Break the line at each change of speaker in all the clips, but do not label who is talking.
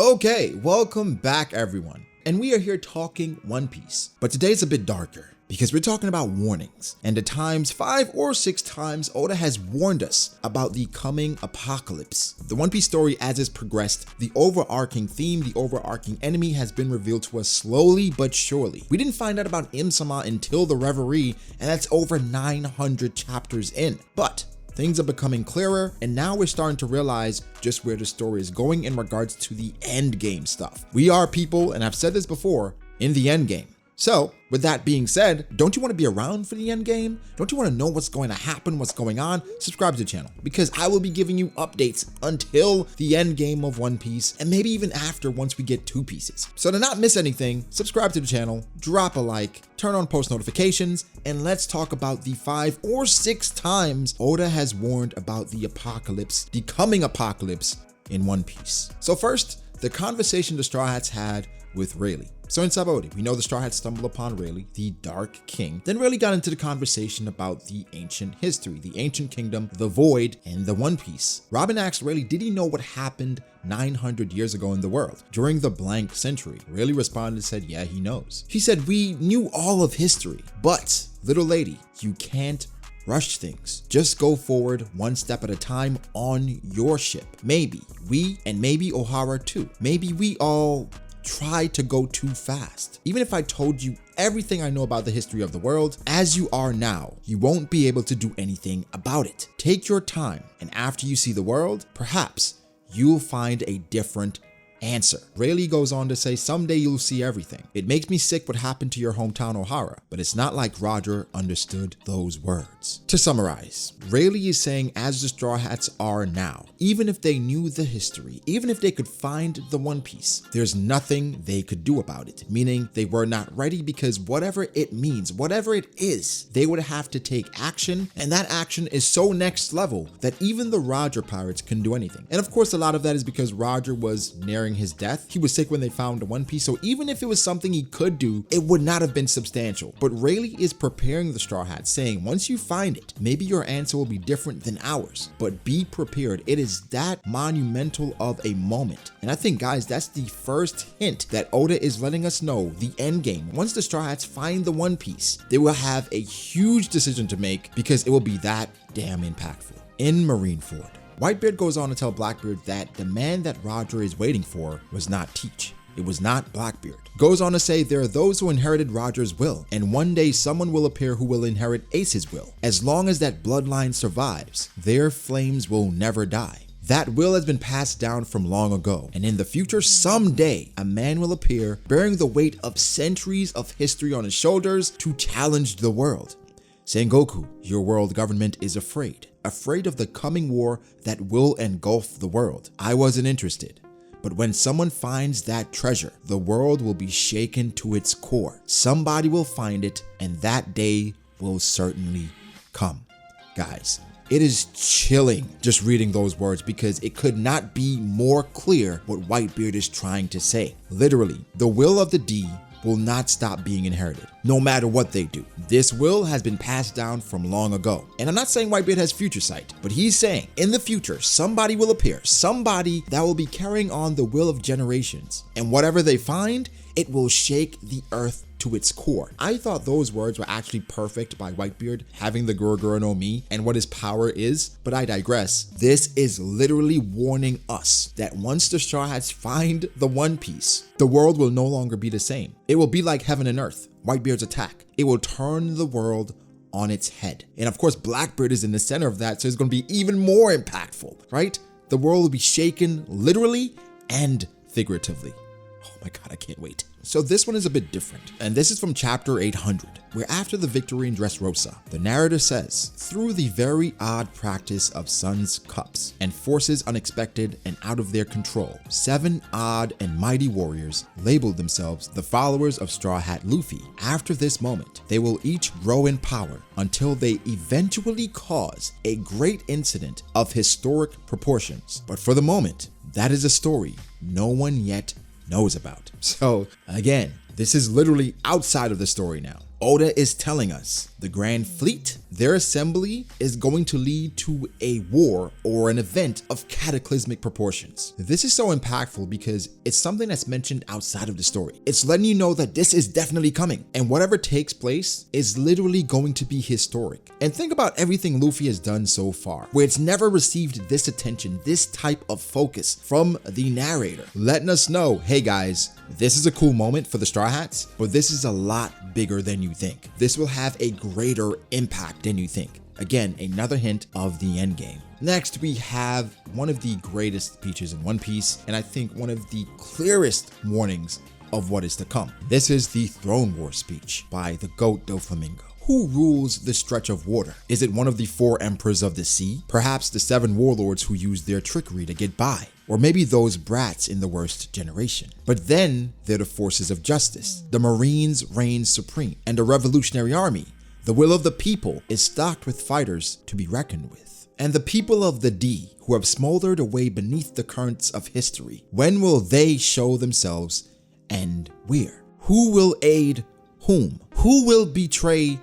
Okay, welcome back everyone. And we are here talking One Piece. But today's a bit darker because we're talking about warnings. And at times, 5 or 6 times, Oda has warned us about the coming apocalypse. The One Piece story as it's progressed, the overarching theme, the overarching enemy has been revealed to us slowly but surely. We didn't find out about Im-sama until the Reverie, and that's over 900 chapters in. But things are becoming clearer, and now we're starting to realize just where the story is going in regards to the end game stuff. We are people, and I've said this before, in the end game. So, with that being said, don't you want to be around for the end game? Don't you want to know what's going to happen, what's going on? Subscribe to the channel, because I will be giving you updates until the end game of One Piece, and maybe even after once we get 2 pieces. So to not miss anything, subscribe to the channel, drop a like, turn on post notifications, and let's talk about the 5 or 6 times Oda has warned about the apocalypse, the coming apocalypse in One Piece. So first, the conversation the Straw Hats had with Rayleigh. So in Sabaody, we know the Straw Hats stumbled upon Rayleigh, the Dark King, then Rayleigh got into the conversation about the ancient history, the ancient kingdom, the Void, and the One Piece. Robin asked Rayleigh, did he know what happened 900 years ago in the world, during the blank century? Rayleigh responded and said, yeah, he knows. He said, we knew all of history, but little lady, you can't rush things. Just go forward one step at a time on your ship. Maybe we, and maybe O'Hara too, maybe we all try to go too fast. Even if I told you everything I know about the history of the world, as you are now, you won't be able to do anything about it. Take your time, and after you see the world, perhaps you'll find a different answer. Rayleigh goes on to say, someday you'll see everything. It makes me sick what happened to your hometown O'Hara, but it's not like Roger understood those words. To summarize, Rayleigh is saying as the Straw Hats are now, even if they knew the history, even if they could find the One Piece, there's nothing they could do about it, meaning they were not ready because whatever it means, whatever it is, they would have to take action, and that action is so next level that even the Roger pirates couldn't do anything. And of course, a lot of that is because Roger was nearing his death. He was sick when they found the One Piece, so even if it was something he could do, it would not have been substantial. But Rayleigh is preparing the Straw Hats, saying once you find it, maybe your answer will be different than ours, but be prepared. It is that monumental of a moment. And I think, guys, that's the first hint that Oda is letting us know the end game. Once the Straw Hats find the One Piece, they will have a huge decision to make because it will be that damn impactful. In Marineford, Whitebeard goes on to tell Blackbeard that the man that Roger is waiting for was not Teach. It was not Blackbeard. Goes on to say there are those who inherited Roger's will, and one day someone will appear who will inherit Ace's will. As long as that bloodline survives, their flames will never die. That will has been passed down from long ago, and in the future, someday, a man will appear bearing the weight of centuries of history on his shoulders to challenge the world. Sengoku, your world government is afraid of the coming war that will engulf the world. I wasn't interested. But when someone finds that treasure, the world will be shaken to its core. Somebody will find it, and that day will certainly come. Guys, it is chilling just reading those words because it could not be more clear what Whitebeard is trying to say. Literally, the will of the D will not stop being inherited, no matter what they do. This will has been passed down from long ago. And I'm not saying Whitebeard has future sight, but he's saying in the future, somebody will appear, somebody that will be carrying on the will of generations. And whatever they find, it will shake the earth to its core. I thought those words were actually perfect by Whitebeard, having the Guruguru no Mi and what his power is, but I digress. This is literally warning us that once the Straw Hats find the One Piece, the world will no longer be the same. It will be like heaven and earth, Whitebeard's attack. It will turn the world on its head. And of course, Blackbeard is in the center of that, so it's going to be even more impactful, right? The world will be shaken literally and figuratively. Oh my God, I can't wait. So this one is a bit different, and this is from chapter 800, where after the victory in Dressrosa, the narrator says, through the very odd practice of Sun's cups and forces unexpected and out of their control, 7 odd and mighty warriors labeled themselves the followers of Straw Hat Luffy. After this moment, they will each grow in power until they eventually cause a great incident of historic proportions. But for the moment, that is a story no one yet knows about. So again, this is literally outside of the story now. Oda is telling us the Grand Fleet, their assembly is going to lead to a war or an event of cataclysmic proportions. This is so impactful because it's something that's mentioned outside of the story. It's letting you know that this is definitely coming, and whatever takes place is literally going to be historic. And think about everything Luffy has done so far, where it's never received this attention, this type of focus from the narrator, letting us know, hey guys, this is a cool moment for the Straw Hats, but this is a lot bigger than you think. This will have a greater impact than you think. Again, another hint of the end game. Next, we have one of the greatest speeches in One Piece, and I think one of the clearest warnings of what is to come. This is the Throne War speech by the GOAT Doflamingo. Who rules this stretch of water? Is it one of the 4 emperors of the sea? Perhaps the 7 warlords who used their trickery to get by? Or maybe those brats in the worst generation. But then there are the forces of justice. The Marines reign supreme, and the Revolutionary Army, the will of the people, is stocked with fighters to be reckoned with. And the people of the D, who have smoldered away beneath the currents of history, when will they show themselves and where? Who will aid whom? Who will betray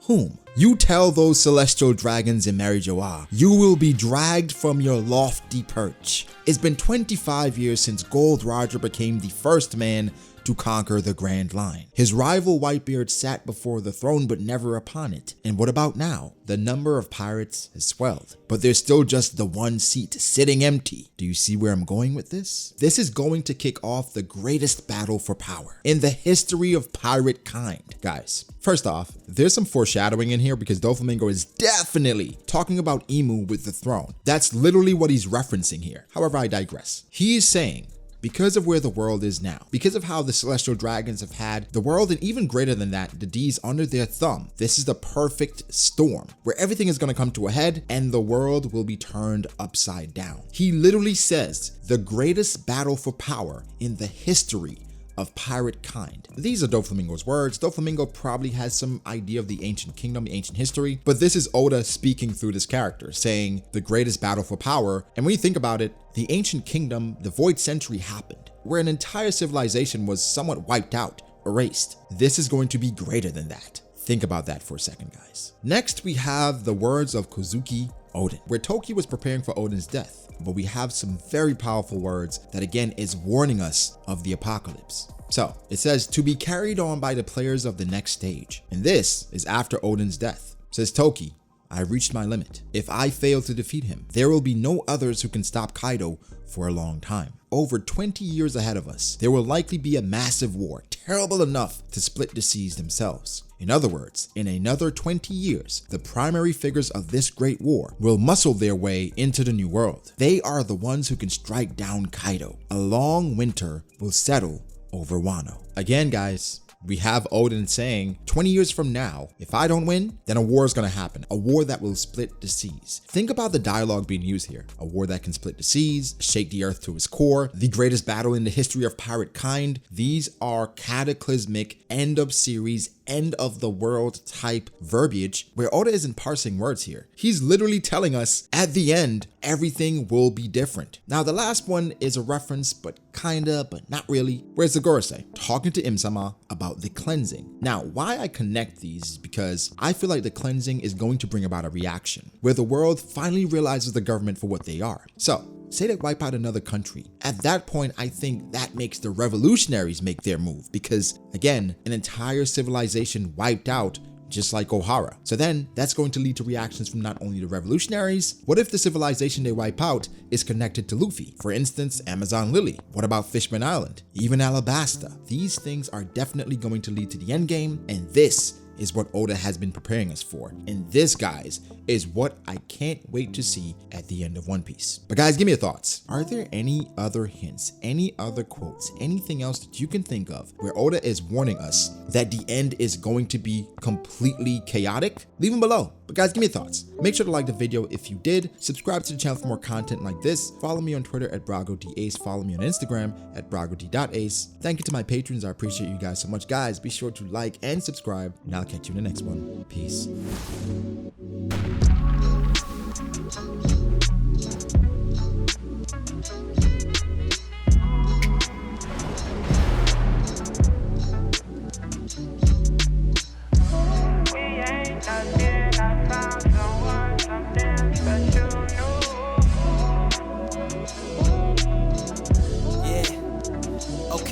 whom? You tell those celestial dragons in Marijoa, you will be dragged from your lofty perch. It's been 25 years since Gold Roger became the first man to conquer the Grand Line. His rival Whitebeard sat before the throne but never upon it. And what about now? The number of pirates has swelled, but there's still just the one seat sitting empty. Do you see where I'm going with this? This is going to kick off the greatest battle for power in the history of pirate kind. Guys, first off, there's some foreshadowing in here because Doflamingo is definitely talking about Emu with the throne. That's literally what he's referencing here. However, I digress. He is saying, because of where the world is now, because of how the celestial dragons have had the world, and even greater than that, the D's under their thumb, this is the perfect storm where everything is going to come to a head and the world will be turned upside down. He literally says the greatest battle for power in the history of pirate kind. These are Doflamingo's words. Doflamingo probably has some idea of the ancient kingdom, the ancient history, but this is Oda speaking through this character, saying the greatest battle for power. And when you think about it, the ancient kingdom, the void century happened, where an entire civilization was somewhat wiped out, erased. This is going to be greater than that. Think about that for a second, guys. Next, we have the words of Kozuki Oden, where Toki was preparing for Oden's death. But we have some very powerful words that again is warning us of the apocalypse. So it says to be carried on by the players of the next stage. And this is after Oden's death. Says Toki, I have reached my limit. If I fail to defeat him, there will be no others who can stop Kaido for a long time. Over 20 years ahead of us, there will likely be a massive war, terrible enough to split the seas themselves. In other words, in another 20 years, the primary figures of this great war will muscle their way into the new world. They are the ones who can strike down Kaido. A long winter will settle over Wano. Again, guys, we have Oden saying 20 years from now, if I don't win, then a war is going to happen. A war that will split the seas. Think about the dialogue being used here. A war that can split the seas, shake the earth to its core, the greatest battle in the history of pirate kind. These are cataclysmic, end of series, end of the world type verbiage where Oda isn't parsing words here. He's literally telling us at the end, everything will be different. Now, the last one is a reference, but kinda, but not really. Where's the Gorosei talking to Im-sama about the cleansing? Now, why I connect these is because I feel like the cleansing is going to bring about a reaction where the world finally realizes the government for what they are. So, say they wipe out another country. At that point, I think that makes the revolutionaries make their move because, again, an entire civilization wiped out just like Ohara. So then that's going to lead to reactions from not only the revolutionaries. What if the civilization they wipe out is connected to Luffy? For instance, Amazon Lily. What about Fishman Island? Even Alabasta. These things are definitely going to lead to the end game, and this is what Oda has been preparing us for. And this, guys, is what I can't wait to see at the end of One Piece. But guys, give me your thoughts. Are there any other hints, any other quotes, anything else that you can think of where Oda is warning us that the end is going to be completely chaotic? Leave them below. But guys, give me your thoughts. Make sure to like the video if you did. Subscribe to the channel for more content like this. Follow me on Twitter at BragoDAce. Follow me on Instagram at BragoD.Ace. Thank you to my patrons. I appreciate you guys so much. Guys, be sure to like and subscribe, and I'll catch you in the next one. Peace.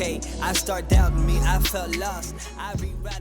okay. I start doubting me, I felt lost. I rewrite it.